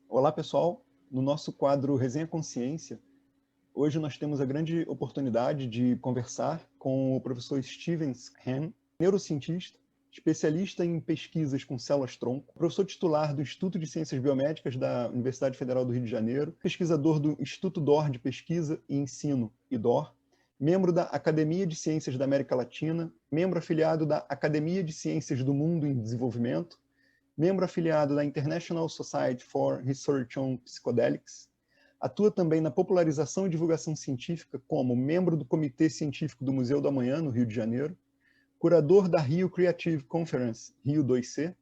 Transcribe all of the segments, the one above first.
Olá, pessoal. No nosso quadro Resenha Consciência, hoje nós temos a grande oportunidade de conversar com o professor Stevens Han, neurocientista, especialista em pesquisas com células-tronco, professor titular do Instituto de Ciências Biomédicas da Universidade Federal do Rio de Janeiro, pesquisador do Instituto DOR de Pesquisa e Ensino, IDOR, membro da Academia de Ciências da América Latina, membro afiliado da Academia de Ciências do Mundo em Desenvolvimento, membro afiliado da International Society for Research on Psychedelics, atua também na popularização e divulgação científica como membro do Comitê Científico do Museu do Amanhã, no Rio de Janeiro, curador da Rio Creative Conference, Rio 2C,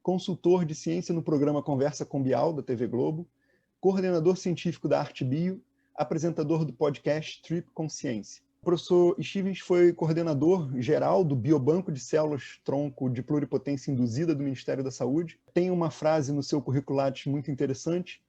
consultor de ciência no programa Conversa com Bial, da TV Globo, coordenador científico da Arte Bio, apresentador do podcast Trip Consciência. O professor Stevens foi coordenador geral do Biobanco de Células-Tronco de Pluripotência Induzida do Ministério da Saúde. Tem uma frase no seu currículo muito interessante,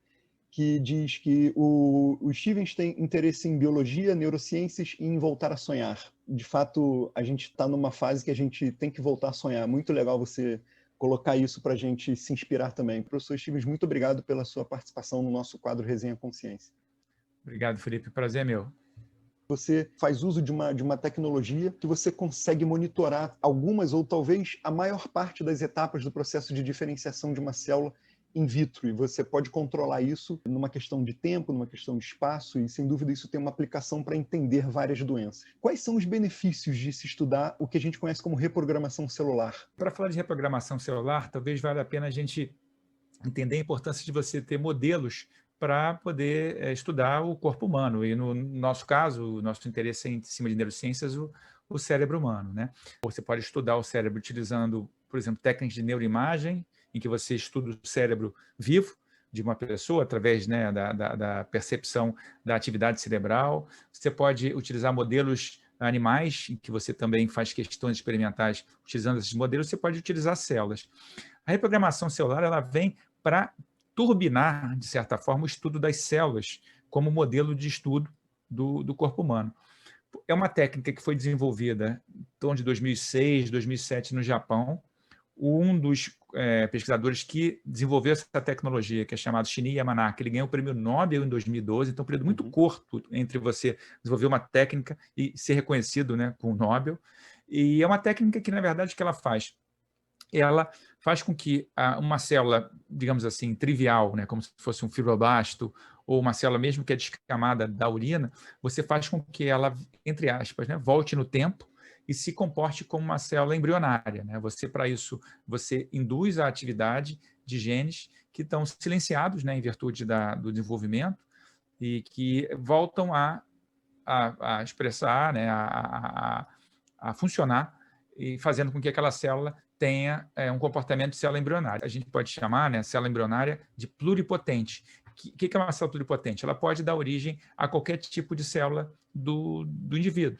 que diz que o Stevens tem interesse em biologia, neurociências e em voltar a sonhar. De fato, a gente está numa fase que a gente tem que voltar a sonhar. Muito legal você colocar isso para a gente se inspirar também. Professor Stevens, muito obrigado pela sua participação no nosso quadro Resenha Consciência. Obrigado, Felipe. Prazer é meu. Você faz uso de uma tecnologia que você consegue monitorar algumas ou talvez a maior parte das etapas do processo de diferenciação de uma célula in vitro, e você pode controlar isso numa questão de tempo, numa questão de espaço, e sem dúvida isso tem uma aplicação para entender várias doenças. Quais são os benefícios de se estudar o que a gente conhece como reprogramação celular? Para falar de reprogramação celular, talvez valha a pena a gente entender a importância de você ter modelos para poder estudar o corpo humano. E no nosso caso, o nosso interesse é em cima de neurociências, o cérebro humano, né? Você pode estudar o cérebro utilizando, por exemplo, técnicas de neuroimagem, em que você estuda o cérebro vivo de uma pessoa através, né, da percepção da atividade cerebral. Você pode utilizar modelos animais, em que você também faz questões experimentais utilizando esses modelos. Você pode utilizar células. A reprogramação celular ela vem para turbinar, de certa forma, o estudo das células como modelo de estudo do corpo humano. É uma técnica que foi desenvolvida em torno de 2006, 2007 no Japão. Um dos pesquisadores que desenvolveu essa tecnologia, que é chamado Shinya Yamanaka, ele ganhou o prêmio Nobel em 2012, então é um período muito curto entre você desenvolver uma técnica e ser reconhecido, né, com o Nobel. E é uma técnica que, na verdade, o que ela faz? Ela faz com que uma célula, digamos assim, trivial, né, como se fosse um fibroblasto, ou uma célula mesmo que é descamada da urina, você faz com que ela, entre aspas, né, volte no tempo e se comporte como uma célula embrionária, né? Você, para isso, você induz a atividade de genes que estão silenciados, né, em virtude do desenvolvimento e que voltam a expressar, né, a funcionar, e fazendo com que aquela célula tenha um comportamento de célula embrionária. A gente pode chamar, né, célula embrionária de pluripotente. O que é uma célula pluripotente? Ela pode dar origem a qualquer tipo de célula do indivíduo.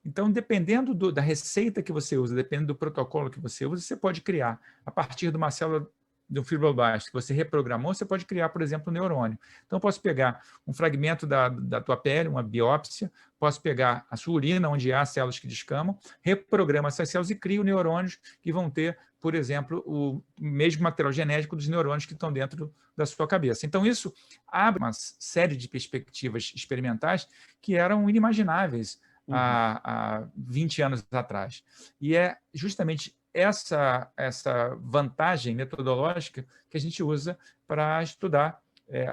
Então, dependendo da receita que você usa, dependendo do protocolo que você usa, você pode criar, a partir de uma célula de um fibroblasto que você reprogramou, você pode criar, por exemplo, um neurônio. Então, eu posso pegar um fragmento da tua pele, uma biópsia, posso pegar a sua urina, onde há células que descamam, reprogramo essas células e crio neurônios que vão ter, por exemplo, o mesmo material genético dos neurônios que estão dentro da sua cabeça. Então, isso abre uma série de perspectivas experimentais que eram inimagináveis há 20 anos atrás. E é justamente essa vantagem metodológica que a gente usa para estudar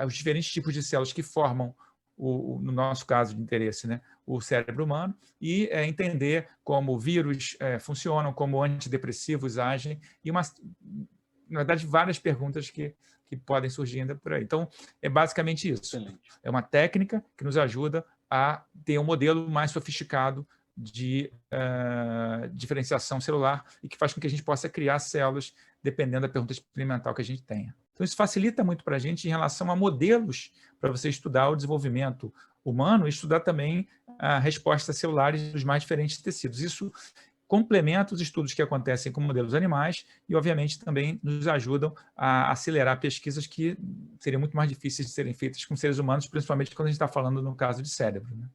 os diferentes tipos de células que formam, no nosso caso de interesse, né, o cérebro humano, e entender como vírus funcionam, como antidepressivos agem, e, na verdade, várias perguntas que podem surgir ainda por aí. Então, é basicamente isso. Excelente. É uma técnica que nos ajuda a ter um modelo mais sofisticado de diferenciação celular e que faz com que a gente possa criar células dependendo da pergunta experimental que a gente tenha. Então, isso facilita muito para a gente em relação a modelos para você estudar o desenvolvimento humano e estudar também respostas celulares dos mais diferentes tecidos. Isso complementa os estudos que acontecem com modelos animais e, obviamente, também nos ajudam a acelerar pesquisas que seriam muito mais difíceis de serem feitas com seres humanos, principalmente quando a gente está falando no caso de cérebro, né?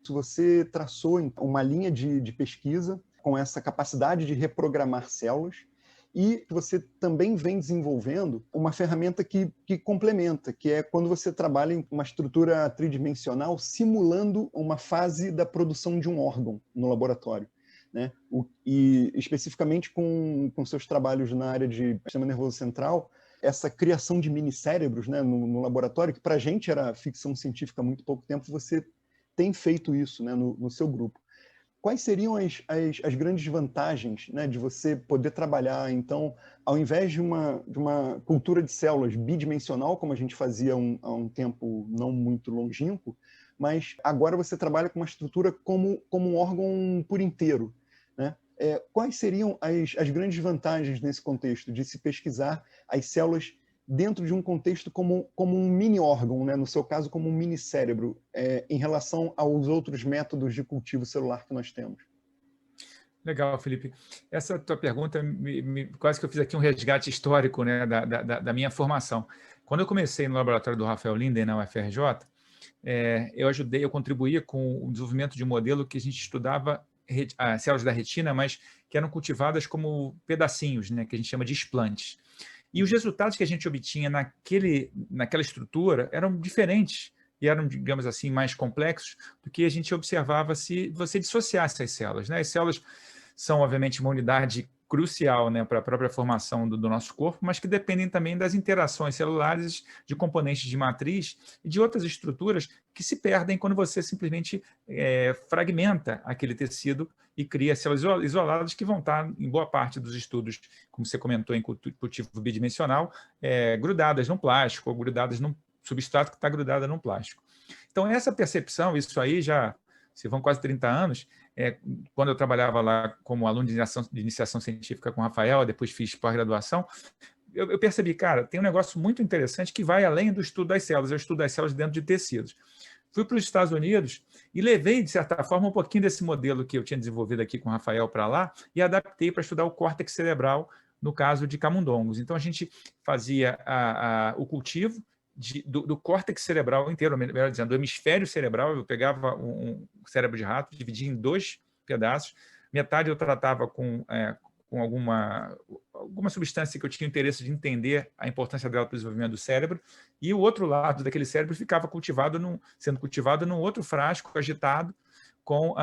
Você traçou uma linha de pesquisa com essa capacidade de reprogramar células E você também vem desenvolvendo uma ferramenta que complementa, que é quando você trabalha em uma estrutura tridimensional simulando uma fase da produção de um órgão no laboratório, né? E especificamente com seus trabalhos na área de sistema nervoso central, essa criação de mini-cérebros, né, no laboratório, que para a gente era ficção científica há muito pouco tempo, você tem feito isso, né, no seu grupo. Quais seriam as grandes vantagens, né, de você poder trabalhar, então, ao invés de uma cultura de células bidimensional, como a gente fazia há um tempo não muito longínquo, mas agora você trabalha com uma estrutura como um órgão por inteiro, né? Quais seriam as grandes vantagens nesse contexto de se pesquisar as células dentro de um contexto como um mini-órgão, né? No seu caso, como um mini-cérebro, em relação aos outros métodos de cultivo celular que nós temos? Legal, Felipe. Essa tua pergunta, quase que eu fiz aqui um resgate histórico, né, da minha formação. Quando eu comecei no laboratório do Rafael Linden, na UFRJ, eu contribuía com o desenvolvimento de um modelo que a gente estudava as células da retina, mas que eram cultivadas como pedacinhos, né, que a gente chama de explantes. E os resultados que a gente obtinha naquela estrutura eram diferentes e eram, digamos assim, mais complexos do que a gente observava se você dissociasse as células, né? As células são, obviamente, uma unidade crucial, né, para a própria formação do nosso corpo, mas que dependem também das interações celulares de componentes de matriz e de outras estruturas que se perdem quando você simplesmente fragmenta aquele tecido e cria células isoladas que vão estar, em boa parte dos estudos, como você comentou, em cultivo bidimensional, grudadas no plástico ou grudadas num substrato que está grudada num plástico. Então, essa percepção, isso aí já se vão quase 30 anos, quando eu trabalhava lá como aluno de iniciação científica com o Rafael, depois fiz pós-graduação, eu percebi, cara, tem um negócio muito interessante que vai além do estudo das células, é o estudo das células dentro de tecidos. Fui para os Estados Unidos e levei, de certa forma, um pouquinho desse modelo que eu tinha desenvolvido aqui com o Rafael para lá e adaptei para estudar o córtex cerebral no caso de camundongos. Então, a gente fazia o cultivo do córtex cerebral inteiro, melhor dizendo, do hemisfério cerebral. Eu pegava um cérebro de rato, dividia em 2 pedaços, metade eu tratava com alguma substância que eu tinha interesse de entender a importância dela para o desenvolvimento do cérebro, e o outro lado daquele cérebro ficava sendo cultivado num outro frasco agitado com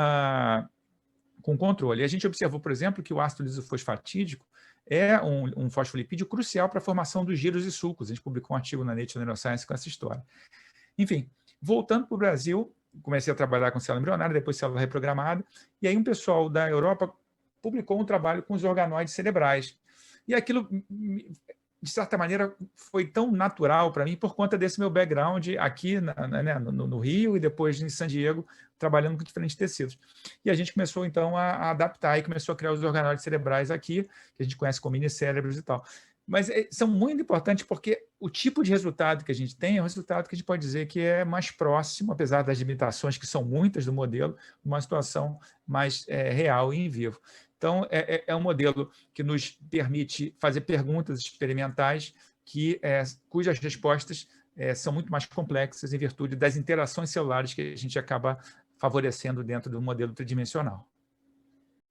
controle. E a gente observou, por exemplo, que o ácido lisofosfatídico é um fosfolipídio crucial para a formação dos giros e sulcos. A gente publicou um artigo na Nature Neuroscience com essa história. Enfim, voltando para o Brasil, comecei a trabalhar com célula embrionária, depois célula reprogramada, e aí um pessoal da Europa publicou um trabalho com os organoides cerebrais. E aquilo, de certa maneira, foi tão natural para mim por conta desse meu background aqui no Rio e depois em San Diego, trabalhando com diferentes tecidos. E a gente começou, então, a adaptar e começou a criar os organoides cerebrais aqui, que a gente conhece como minicérebros e tal. Mas são muito importantes porque o tipo de resultado que a gente tem é um resultado que a gente pode dizer que é mais próximo, apesar das limitações que são muitas do modelo, uma situação mais real e em vivo. Então, é um modelo que nos permite fazer perguntas experimentais cujas respostas são muito mais complexas em virtude das interações celulares que a gente acaba favorecendo dentro do modelo tridimensional.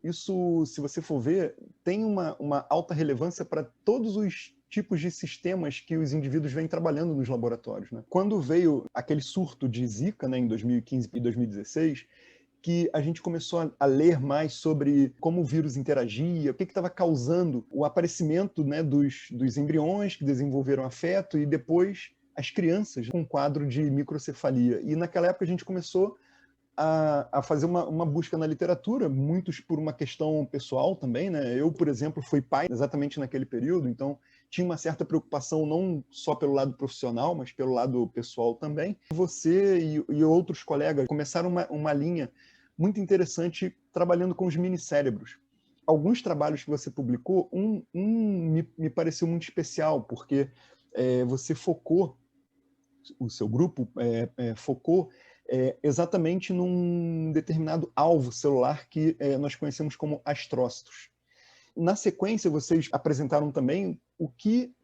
Isso, se você for ver, tem uma alta relevância para todos os tipos de sistemas que os indivíduos vêm trabalhando nos laboratórios, né? Quando veio aquele surto de Zika, né, em 2015 e 2016, que a gente começou a ler mais sobre como o vírus interagia, o que estava causando o aparecimento, né, dos embriões que desenvolveram afeto e depois as crianças com quadro de microcefalia. E naquela época a gente começou a fazer uma busca na literatura, muitos por uma questão pessoal também, né? Eu, por exemplo, fui pai exatamente naquele período, então tinha uma certa preocupação não só pelo lado profissional, mas pelo lado pessoal também. Você e outros colegas começaram uma linha muito interessante trabalhando com os minicérebros. Alguns trabalhos que você publicou, me pareceu muito especial, porque você focou, o seu grupo focou exatamente num determinado alvo celular que nós conhecemos como astrócitos. Na sequência, vocês apresentaram também o que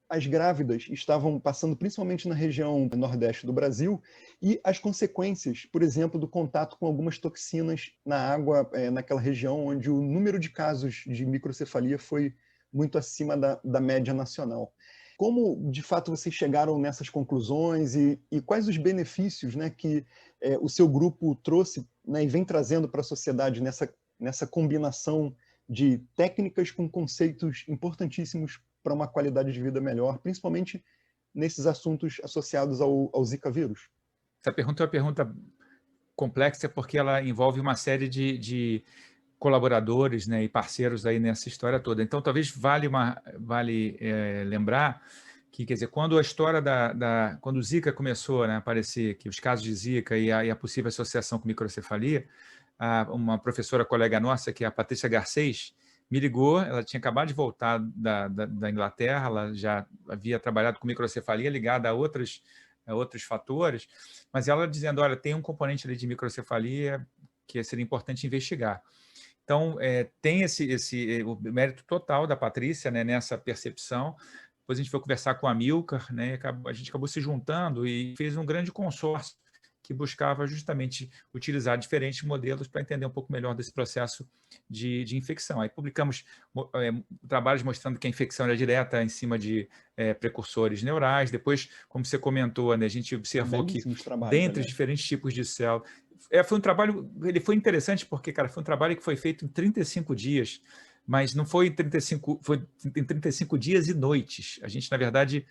as grávidas estavam passando, principalmente na região nordeste do Brasil, e as consequências, por exemplo, do contato com algumas toxinas na água naquela região onde o número de casos de microcefalia foi muito acima da média nacional. Como, de fato, vocês chegaram nessas conclusões e quais os benefícios, né, que o seu grupo trouxe, né, e vem trazendo para a sociedade nessa combinação de técnicas com conceitos importantíssimos para uma qualidade de vida melhor, principalmente nesses assuntos associados ao Zika vírus? Essa pergunta é uma pergunta complexa porque ela envolve uma série de colaboradores, né, e parceiros aí nessa história toda. Então, talvez vale lembrar que, quer dizer, quando a história quando o Zika começou, né, a aparecer, que os casos de Zika e a possível associação com microcefalia, uma professora colega nossa, que é a Patrícia Garcês, me ligou. Ela tinha acabado de voltar da Inglaterra, ela já havia trabalhado com microcefalia ligada a outros fatores, mas ela dizendo, olha, tem um componente ali de microcefalia que seria importante investigar. Então, tem o mérito total da Patrícia, né, nessa percepção. Depois a gente foi conversar com a Amilcar, né, a gente acabou se juntando e fez um grande consórcio que buscava justamente utilizar diferentes modelos para entender um pouco melhor desse processo de infecção. Aí publicamos trabalhos mostrando que a infecção era direta em cima de precursores neurais. Depois, como você comentou, né, a gente observou que dentre os diferentes tipos de células... foi um trabalho, ele foi interessante porque, cara, foi um trabalho que foi feito em 35 dias, mas não foi em 35, foi em 35 dias e noites. A gente, na verdade,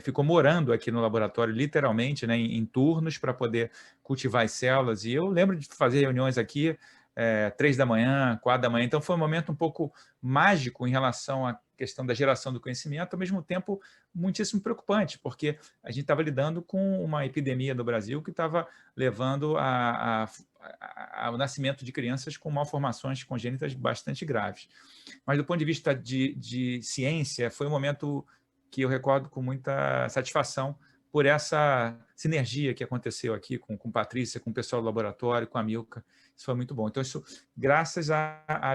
ficou morando aqui no laboratório, literalmente, né, em turnos para poder cultivar as células. E eu lembro de fazer reuniões aqui 3 da manhã, 4 da manhã. Então, foi um momento um pouco mágico em relação à questão da geração do conhecimento, ao mesmo tempo muitíssimo preocupante, porque a gente estava lidando com uma epidemia no Brasil que estava levando ao nascimento de crianças com malformações congênitas bastante graves. Mas, do ponto de vista de ciência, foi um momento que eu recordo com muita satisfação por essa sinergia que aconteceu aqui com Patrícia, com o pessoal do laboratório, com a Milka. Isso foi muito bom. Então, isso graças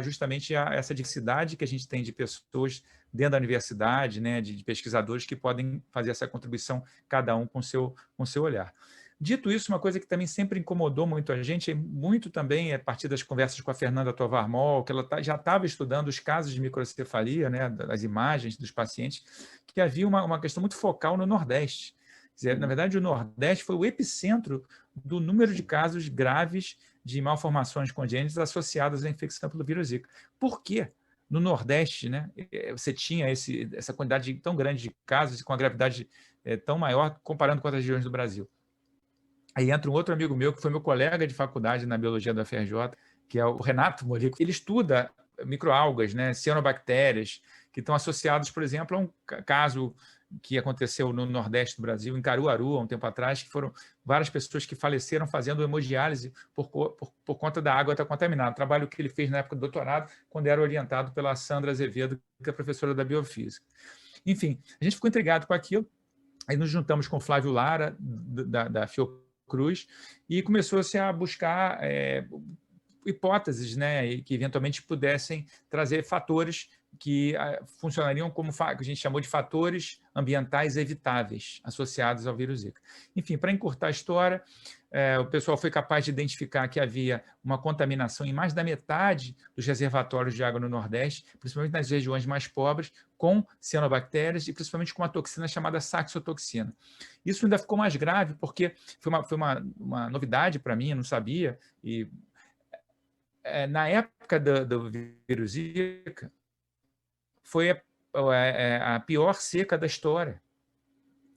justamente a essa diversidade que a gente tem de pessoas dentro da universidade, né, de pesquisadores que podem fazer essa contribuição, cada um com o seu olhar. Dito isso, uma coisa que também sempre incomodou muito a gente, muito também a partir das conversas com a Fernanda Tovar Moll, que ela já estava estudando os casos de microcefalia, né, das imagens dos pacientes, que havia uma questão muito focal no Nordeste. Quer dizer, na verdade, o Nordeste foi o epicentro do número de casos graves de malformações congênitas associadas à infecção pelo vírus Zika. Por quê? No Nordeste, né, você tinha essa quantidade tão grande de casos e com a gravidade tão maior comparando com outras regiões do Brasil. Aí entra um outro amigo meu, que foi meu colega de faculdade na biologia da FRJ, que é o Renato Molico. Ele estuda microalgas, né, cianobactérias, que estão associados, por exemplo, a um caso que aconteceu no Nordeste do Brasil, em Caruaru, há um tempo atrás, que foram várias pessoas que faleceram fazendo hemodiálise por conta da água estar contaminada. Trabalho que ele fez na época do doutorado, quando era orientado pela Sandra Azevedo, que é professora da biofísica. Enfim, a gente ficou intrigado com aquilo, aí nos juntamos com o Flávio Lara, da Fiocruz, e começou-se a buscar hipóteses, né, que eventualmente pudessem trazer fatores que funcionariam como que a gente chamou de fatores ambientais evitáveis associados ao vírus Zika. Enfim, para encurtar a história, o pessoal foi capaz de identificar que havia uma contaminação em mais da metade dos reservatórios de água no Nordeste, principalmente nas regiões mais pobres, com cianobactérias e principalmente com uma toxina chamada saxotoxina. Isso ainda ficou mais grave porque foi uma novidade para mim, eu não sabia, e na época do vírus Zika, foi a pior seca da história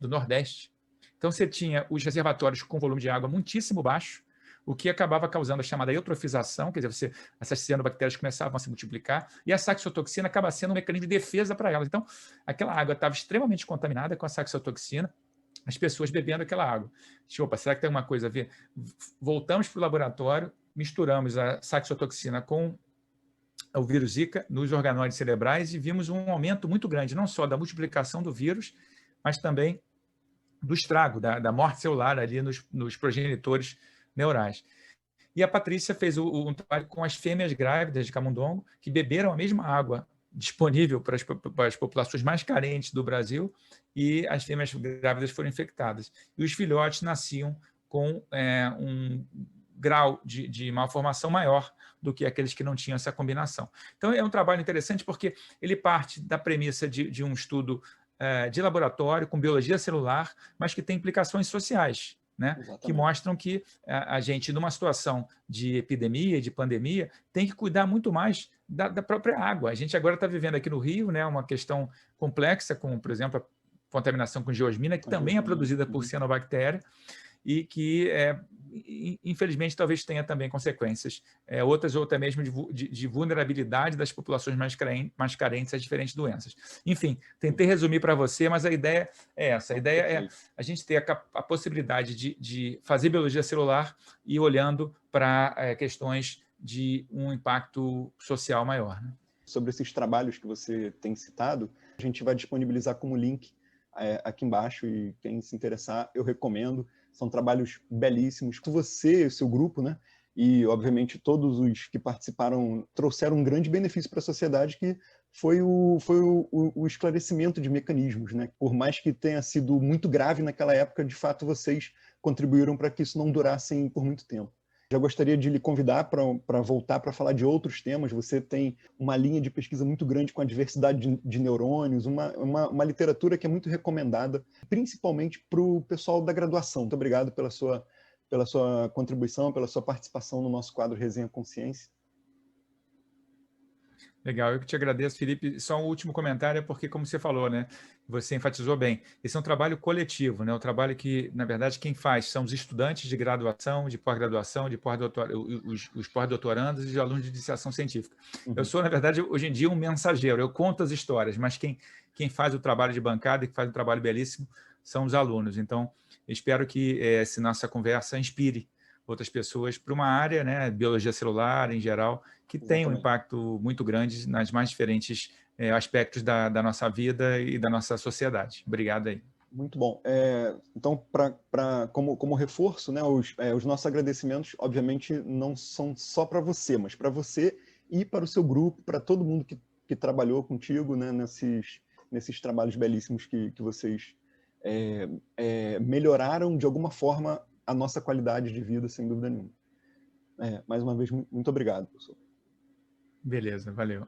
do Nordeste. Então, você tinha os reservatórios com volume de água muitíssimo baixo, o que acabava causando a chamada eutrofização, quer dizer, essas cianobactérias começavam a se multiplicar, e a saxotoxina acaba sendo um mecanismo de defesa para elas. Então, aquela água estava extremamente contaminada com a saxotoxina, as pessoas bebendo aquela água. Opa, será que tem alguma coisa a ver? Voltamos para o laboratório, misturamos a saxotoxina com o vírus Zika nos organoides cerebrais e vimos um aumento muito grande, não só da multiplicação do vírus, mas também do estrago, da morte celular ali nos progenitores neurais. E a Patrícia fez um trabalho com as fêmeas grávidas de camundongo, que beberam a mesma água disponível para as populações mais carentes do Brasil, e as fêmeas grávidas foram infectadas. E os filhotes nasciam com grau de malformação maior do que aqueles que não tinham essa combinação. Então, é um trabalho interessante porque ele parte da premissa de um estudo de laboratório com biologia celular, mas que tem implicações sociais, né? Que mostram que a gente, numa situação de epidemia, de pandemia, tem que cuidar muito mais da própria água. A gente agora está vivendo aqui no Rio, né, uma questão complexa, como, por exemplo, a contaminação com geosmina, que também é produzida por cianobactéria, e que, infelizmente, talvez tenha também consequências outras, ou até mesmo de vulnerabilidade das populações mais carentes a diferentes doenças. Enfim, tentei resumir para você, mas a ideia é essa. A ideia é a gente ter a possibilidade de fazer biologia celular e olhando para questões de um impacto social maior, né? Sobre esses trabalhos que você tem citado, a gente vai disponibilizar como link aqui embaixo, e quem se interessar, eu recomendo. São trabalhos belíssimos. Você, o seu grupo, né? E, obviamente, todos os que participaram trouxeram um grande benefício para a sociedade, que foi o esclarecimento de mecanismos, né? Por mais que tenha sido muito grave naquela época, de fato, vocês contribuíram para que isso não durasse por muito tempo. Já gostaria de lhe convidar para voltar para falar de outros temas. Você tem uma linha de pesquisa muito grande com a diversidade de neurônios, uma literatura que é muito recomendada, principalmente para o pessoal da graduação. Muito obrigado pela sua contribuição, pela sua participação no nosso quadro Resenha Consciência. Legal, eu que te agradeço, Felipe. Só um último comentário, porque, como você falou, né, você enfatizou bem, esse é um trabalho coletivo, né, um trabalho que, na verdade, quem faz são os estudantes de graduação, de pós-graduação, os pós-doutorandos e os alunos de iniciação científica. Eu sou, na verdade, hoje em dia, um mensageiro, eu conto as histórias, mas quem faz o trabalho de bancada e que faz um trabalho belíssimo são os alunos. Então, espero que essa nossa conversa inspire outras pessoas para uma área, né, biologia celular em geral, que tem um impacto muito grande nas mais diferentes aspectos da nossa vida e da nossa sociedade. Obrigado aí. Muito bom. Então, como reforço, né, os nossos agradecimentos, obviamente, não são só para você, mas para você e para o seu grupo, para todo mundo que trabalhou contigo, né, nesses trabalhos belíssimos que vocês melhoraram de alguma forma a nossa qualidade de vida, sem dúvida nenhuma. Mais uma vez, muito obrigado, professor. Beleza, valeu.